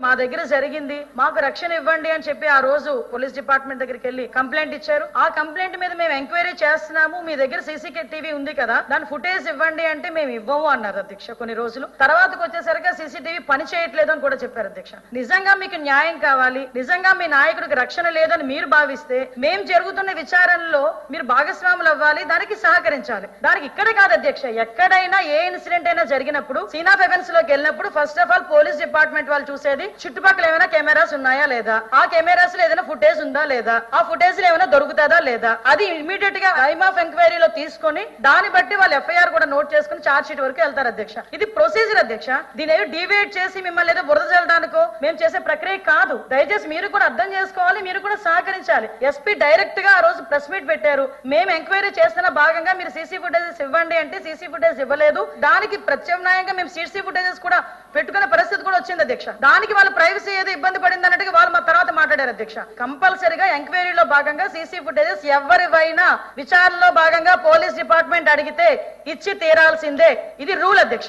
మా దగ్గర జరిగింది, మాకు రక్షణ ఇవ్వండి అని చెప్పి ఆ రోజు పోలీస్ డిపార్ట్మెంట్ దగ్గరికి వెళ్లి కంప్లైంట్ ఇచ్చారు. ఆ కంప్లైంట్ మీద మేము ఎంక్వైరీ చేస్తున్నాము, మీ దగ్గర సీసీటీవీ ఉంది కదా, దాని ఫుటేజ్ ఇవ్వండి అంటే మేము ఇవ్వము అన్నారు అధ్యక్ష. కొన్ని రోజులు తర్వాతకు వచ్చేసరికి సీసీటీవీ పని చేయట్లేదు అని కూడా చెప్పారు అధ్యక్ష. నిజంగా మీకు న్యాయం కావాలి, నిజంగా మీ నాయకుడికి రక్షణ లేదని మీరు భావిస్తే మేము జరుగుతున్న విచారణలో మీరు భాగస్వాములు అవ్వాలి, దానికి సహకరించాలి. దానికి ఇక్కడ కాదు అధ్యక్ష, ఎక్కడైనా ఏ ఇన్సిడెంట్ అయినా జరిగినప్పుడు సీన్ ఆఫ్ ఎవిడెన్స్ లోకి వెళ్ళినప్పుడు first of all police department వాళ్ళు చూసేది చుట్టుపక్కల ఏమైనా కెమెరాస్ ఉన్నాయా లేదా, ఆ కెమెరాస్ లో ఏదైనా ఫుటేజ్ ఉందా లేదా, ఆ ఫుటేజ్ లో ఏమైనా దొరుకుతుందా లేదా, అది ఇమీడియట్ గా టైమ్ ఆఫ్ ఎంక్వైరీలో తీసుకొని దాన్ని బట్టి వాళ్ళు ఎఫ్ఐఆర్ కూడా నోట్ చేసుకుని చార్జ్ షీట్ వరకు వెళ్తారు అధ్యక్ష. ఇది ప్రొసీజర్ అధ్యక్ష. దీని ఏదో డివేట్ చేసి మిమ్మల్ని ఏదో బురద చల్లడానికో మేము చేసే ప్రక్రియ కాదు. దయచేసి మీరు కూడా అర్థం చేసుకోవాలి, మీరు కూడా సహకరించాలి. ఎస్పీ డైరెక్ట్ గా ఆ రోజు ప్రెస్ మీట్ పెట్టారు, మేము ఎంక్వైరీ చేస్తున్న భాగంగా మీరు సీసీ ఫుటేజెస్ ఇవ్వండి అంటే సీసీ ఫుటేజ్ ఇవ్వలేదు. దానికి ప్రత్యామ్నాయంగా మేము సీసీ ఫుటేజెస్ కూడా పెట్టుకునే పరిస్థితి కూడా వచ్చింది అధ్యక్ష. దానికి వాళ్ళ ప్రైవసీ ఏదో ఇబ్బంది పడింది అన్నట్టుగా వాళ్ళు మా తర్వాత మాట్లాడారు అధ్యక్ష. కంపల్సరీగా ఎంక్వైరీలో భాగంగా సీసీ ఫుటేజెస్ ఎవరివైనా విచారణలో భాగంగా పోలీస్ డిపార్ట్మెంట్ అడిగితే ఇచ్చి తీరాల్సిందే, ఇది రూల్ అధ్యక్ష.